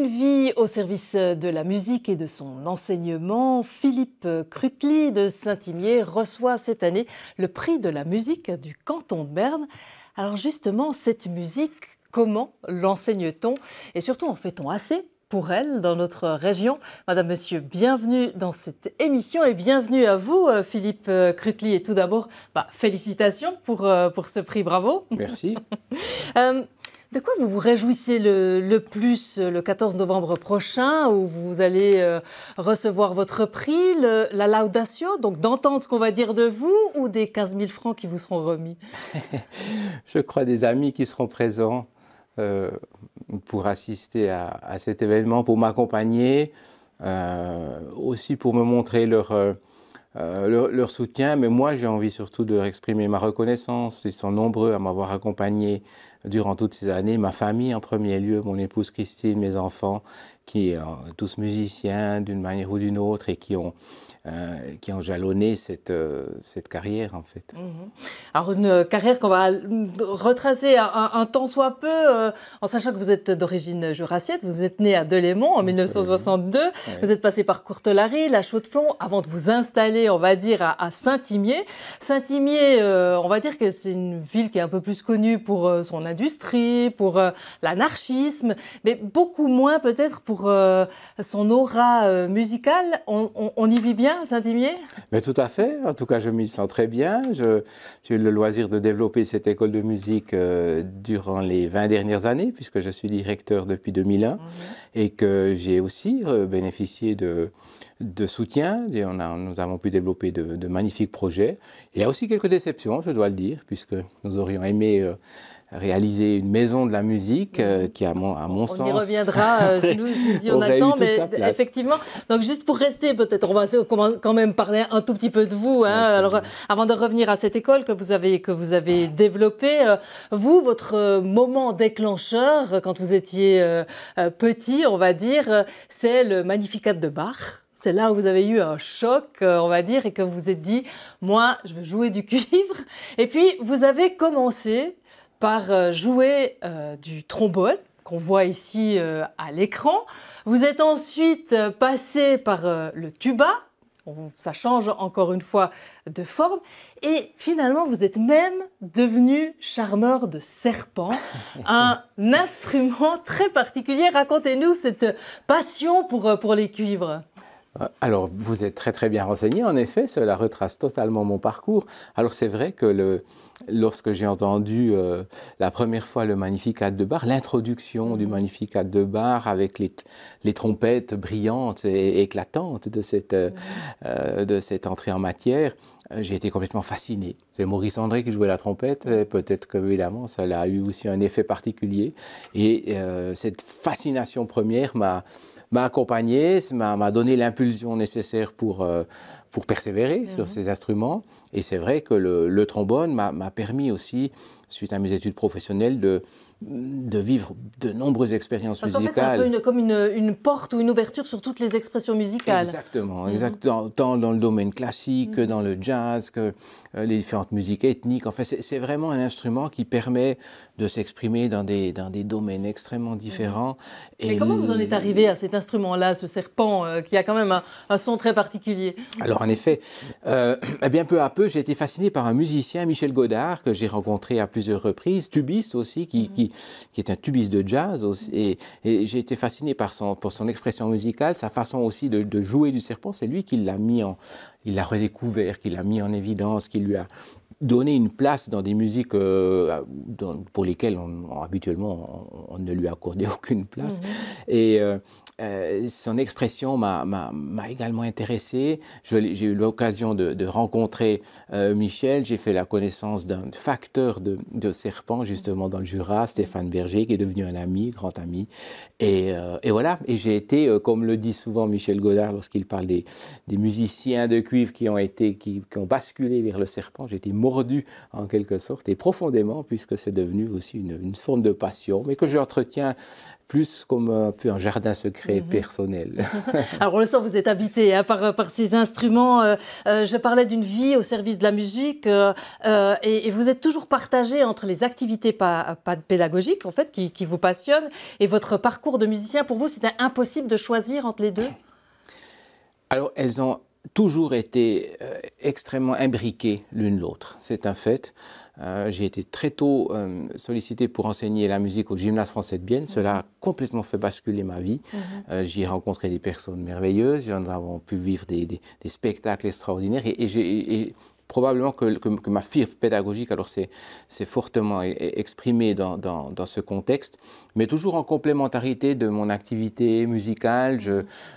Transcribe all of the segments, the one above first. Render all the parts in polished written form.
une vie au service de la musique et de son enseignement, Philippe Cruttely de Saint-Imier reçoit cette année le prix de la musique du canton de Berne. Alors justement, cette musique, comment l'enseigne-t-on et surtout en fait-on assez pour elle dans notre région? Madame, Monsieur, bienvenue dans cette émission et bienvenue à vous Philippe Cruttely. Et tout d'abord, félicitations pour ce prix, bravo. Merci. De quoi vous vous réjouissez le plus le 14 novembre prochain où vous allez recevoir votre prix, la laudatio, donc d'entendre ce qu'on va dire de vous, ou des 15 000 francs qui vous seront remis? Je crois des amis qui seront présents pour assister à cet événement, pour m'accompagner, aussi pour me montrer leur soutien. Mais moi, j'ai envie surtout de leur exprimer ma reconnaissance. Ils sont nombreux à m'avoir accompagné durant toutes ces années. Ma famille en premier lieu, mon épouse Christine, mes enfants, qui sont tous musiciens d'une manière ou d'une autre et qui ont jalonné cette carrière en fait. Alors une carrière qu'on va retracer un tant soit peu, en sachant que vous êtes d'origine jurassienne, vous êtes né à Delémont en 1962, ouais. Vous êtes passé par Courtelary, La Chaux-de-Fonds, avant de vous installer, on va dire, à Saint-Imier. Saint-Imier, on va dire que c'est une ville qui est un peu plus connue pour son industrie, pour l'anarchisme, mais beaucoup moins peut-être pour son aura musicale. On y vit bien à Saint-Imier? Mais tout à fait, en tout cas je m'y sens très bien. J'ai eu le loisir de développer cette école de musique durant les 20 dernières années, puisque je suis directeur depuis 2001, et que j'ai aussi bénéficié de soutien. Et nous avons pu développer de magnifiques projets. Il y a aussi quelques déceptions, je dois le dire, puisque nous aurions aimé réaliser une maison de la musique qui, à mon sens... On y reviendra si on a le temps, mais effectivement. Donc juste pour rester, peut-être, on va quand même parler un tout petit peu de vous. Hein. Alors, avant de revenir à cette école que vous avez développée, vous, votre moment déclencheur, quand vous étiez petit, on va dire, c'est le Magnificat de Bach. C'est là où vous avez eu un choc, on va dire, et que vous vous êtes dit, moi, je veux jouer du cuivre. Et puis, vous avez commencé par jouer du trombone, qu'on voit ici à l'écran. Vous êtes ensuite passé par le tuba. Ça change encore une fois de forme. Et finalement, vous êtes même devenu charmeur de serpents, un instrument très particulier. Racontez-nous cette passion pour les cuivres. Alors, vous êtes très très bien renseigné, en effet, cela retrace totalement mon parcours. Alors, c'est vrai que lorsque j'ai entendu la première fois le Magnificat de Bach, l'introduction du Magnificat de Bach avec les trompettes brillantes et éclatantes de cette entrée en matière, j'ai été complètement fasciné. C'est Maurice André qui jouait la trompette, peut-être que évidemment ça a eu aussi un effet particulier. Et cette fascination première m'a accompagné, m'a donné l'impulsion nécessaire pour persévérer sur ces instruments. Et c'est vrai que le trombone m'a permis aussi, suite à mes études professionnelles, de vivre de nombreuses expériences musicales. Parce qu'en fait, c'est un peu comme une porte ou une ouverture sur toutes les expressions musicales. Exactement, exactement. Tant dans le domaine classique que dans le jazz, que les différentes musiques ethniques. Enfin, c'est vraiment un instrument qui permet de s'exprimer dans des domaines extrêmement différents. Et comment vous en êtes arrivé à cet instrument-là, ce serpent, qui a quand même un son très particulier? Alors, en effet, bien peu à peu, j'ai été fasciné par un musicien, Michel Godard, que j'ai rencontré à plusieurs reprises, tubiste aussi, qui est un tubiste de jazz aussi, et j'ai été fasciné par son expression musicale, sa façon aussi de jouer du serpent. C'est lui qui l'a il l'a redécouvert, qui l'a mis en évidence, qui lui a donné une place dans des musiques pour lesquelles habituellement on ne lui accordait aucune place. Et son expression m'a également intéressé. J'ai eu l'occasion de rencontrer Michel. J'ai fait la connaissance d'un facteur de serpents justement dans le Jura, Stéphane Berger, qui est devenu un ami, grand ami. Et voilà. Et j'ai été, comme le dit souvent Michel Godard lorsqu'il parle des musiciens de cuivre qui ont basculé vers le serpent, j'ai été mordu en quelque sorte, et profondément, puisque c'est devenu aussi une forme de passion, mais que j'entretiens plus comme un peu un jardin secret personnel. Alors on le sent, vous êtes habité par ces instruments. Je parlais d'une vie au service de la musique et vous êtes toujours partagé entre les activités pédagogiques en fait, qui vous passionnent et votre parcours de musicien. Pour vous, c'était impossible de choisir entre les deux? Alors elles ont toujours été extrêmement imbriquées l'une l'autre, c'est un fait. J'ai été très tôt sollicité pour enseigner la musique au Gymnase français de Bienne. Cela a complètement fait basculer ma vie. J'y ai rencontré des personnes merveilleuses, nous avons pu vivre des spectacles extraordinaires et probablement que ma fibre pédagogique, alors c'est fortement exprimé dans ce contexte, mais toujours en complémentarité de mon activité musicale.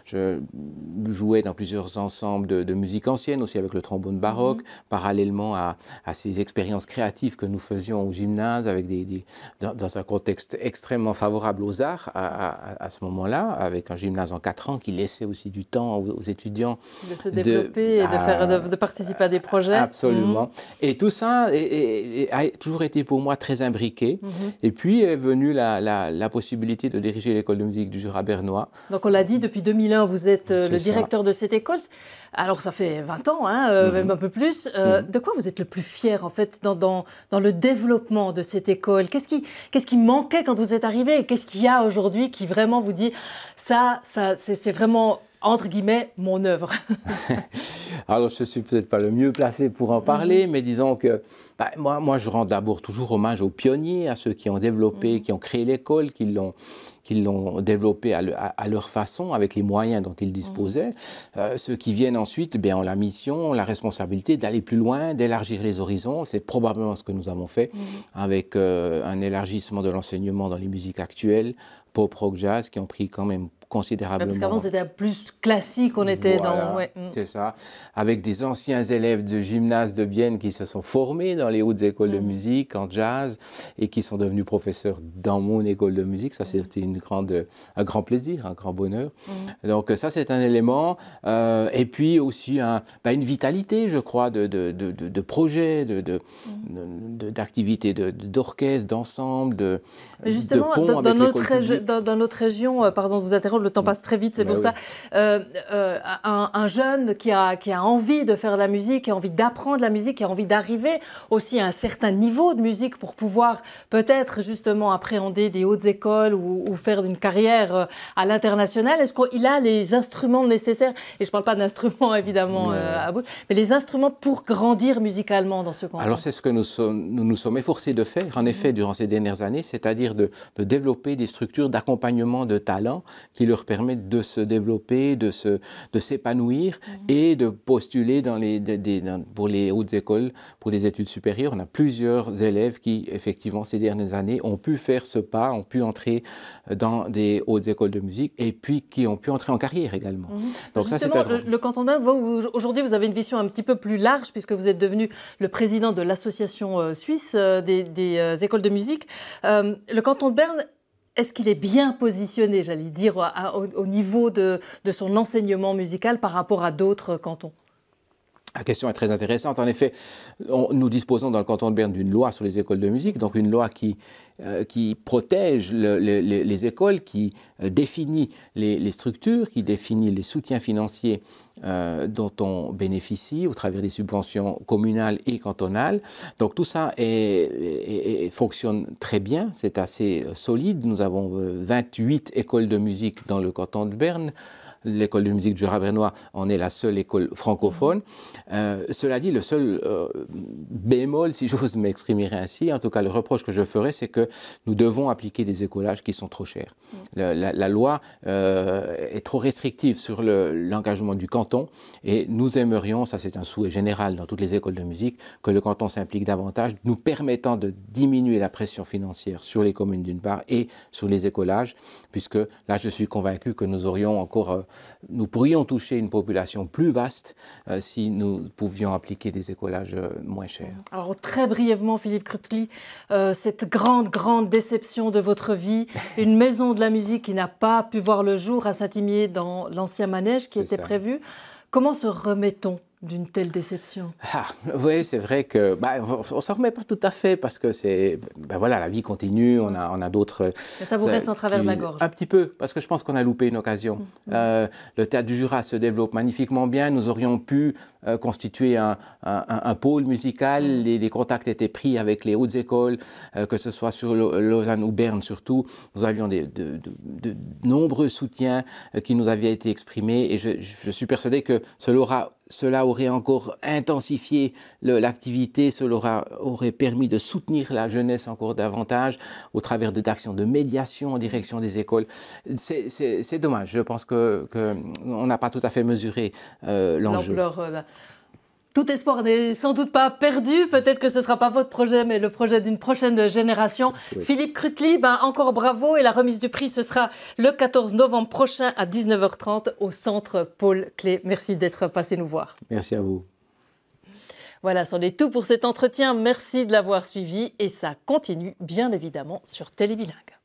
Je jouais dans plusieurs ensembles de musique ancienne, aussi avec le trombone baroque, parallèlement à ces expériences créatives que nous faisions au gymnase, avec dans un contexte extrêmement favorable aux arts à ce moment-là, avec un gymnase en 4 ans qui laissait aussi du temps aux étudiants de se développer et de participer à des projets. Absolument. Et tout ça a toujours été pour moi très imbriqué. Et puis est venue la possibilité de diriger l'école de musique du Jura bernois. Donc on l'a dit, depuis 2001, vous êtes le directeur de cette école. Alors ça fait 20 ans, hein, même un peu plus. De quoi vous êtes le plus fier en fait dans le développement de cette école? Qu'est-ce qui manquait quand vous êtes arrivé? Et qu'est-ce qu'il y a aujourd'hui qui vraiment vous dit ça c'est vraiment entre guillemets mon œuvre? Alors, je ne suis peut-être pas le mieux placé pour en parler, mais disons que moi, je rends d'abord toujours hommage aux pionniers, à ceux qui ont développé, qui ont créé l'école, qui l'ont développée à leur façon, avec les moyens dont ils disposaient. Ceux qui viennent ensuite ont la mission, la responsabilité d'aller plus loin, d'élargir les horizons. C'est probablement ce que nous avons fait avec un élargissement de l'enseignement dans les musiques actuelles, pop, rock, jazz, qui ont pris quand même considérablement. Parce qu'avant, c'était plus classique, on était voilà, dans... Ouais. C'est ça. Avec des anciens élèves de gymnase de Bienne qui se sont formés dans les hautes écoles de musique, en jazz, et qui sont devenus professeurs dans mon école de musique. Ça, c'était un grand plaisir, un grand bonheur. Donc ça, c'est un élément. Et puis aussi une vitalité, je crois, de projets, d'activités, d'orchestres, d'ensemble, de ponts avec l'école publique. Dans notre région, pardon de vous interrompre, le temps passe très vite, c'est pour ça. Un jeune qui a envie de faire de la musique, qui a envie d'apprendre la musique, qui a envie d'arriver aussi à un certain niveau de musique pour pouvoir peut-être justement appréhender des hautes écoles ou faire une carrière à l'international. Est-ce qu'il a les instruments nécessaires? Et je ne parle pas d'instruments évidemment à bout, mais les instruments pour grandir musicalement dans ce canton. Alors c'est ce que nous nous sommes efforcés de faire, en effet, durant ces dernières années, c'est-à-dire de développer des structures d'accompagnement de talents qui leur permettent de se développer, de s'épanouir et de postuler pour les hautes écoles, pour les études supérieures. On a plusieurs élèves qui, effectivement, ces dernières années, ont pu faire ce pas, ont pu entrer dans des hautes écoles de musique et puis qui ont pu entrer en carrière également. Donc justement, le canton de Berne, aujourd'hui, vous avez une vision un petit peu plus large puisque vous êtes devenu le président de l'association suisse des écoles de musique. Le canton de Berne, est-ce qu'il est bien positionné, j'allais dire, au niveau de son enseignement musical par rapport à d'autres cantons? La question est très intéressante. En effet, nous disposons dans le canton de Berne d'une loi sur les écoles de musique, donc une loi qui protège les écoles, qui définit les structures, qui définit les soutiens financiers dont on bénéficie au travers des subventions communales et cantonales. Donc tout ça fonctionne très bien, c'est assez solide. Nous avons 28 écoles de musique dans le canton de Berne. L'école de musique du Jura bernois en est la seule école francophone. Cela dit, le seul bémol, si j'ose m'exprimer ainsi, en tout cas le reproche que je ferais, c'est que nous devons appliquer des écolages qui sont trop chers. La loi est trop restrictive sur l'engagement du canton et nous aimerions, ça c'est un souhait général dans toutes les écoles de musique, que le canton s'implique davantage, nous permettant de diminuer la pression financière sur les communes d'une part et sur les écolages, puisque là je suis convaincu que nous pourrions toucher une population plus vaste si nous pouvions appliquer des écolages moins chers. Alors très brièvement, Philippe Krutli, cette grande déception de votre vie, une maison de la musique qui n'a pas pu voir le jour à Saint-Imier dans l'ancien manège qui était prévu. Comment se remet-on d'une telle déception? Oui, c'est vrai que on ne s'en remet pas tout à fait parce que voilà, la vie continue, on a d'autres... Mais ça vous reste en travers de la gorge? Un petit peu, parce que je pense qu'on a loupé une occasion. Le Théâtre du Jura se développe magnifiquement bien, nous aurions pu constituer un pôle musical, les contacts étaient pris avec les hautes écoles, que ce soit sur Lausanne ou Berne surtout. Nous avions de nombreux soutiens qui nous avaient été exprimés et je suis persuadé que cela aurait encore intensifié l'activité, cela aurait permis de soutenir la jeunesse encore davantage au travers d'actions de médiation en direction des écoles. C'est dommage, je pense qu'on n'a pas tout à fait mesuré l'enjeu. Tout espoir n'est sans doute pas perdu. Peut-être que ce ne sera pas votre projet, mais le projet d'une prochaine génération. Oui. Philippe Krutli, encore bravo. Et la remise du prix, ce sera le 14 novembre prochain à 19h30 au Centre Paul Klee. Merci d'être passé nous voir. Merci à vous. Voilà, c'en est tout pour cet entretien. Merci de l'avoir suivi. Et ça continue, bien évidemment, sur Télébilingue.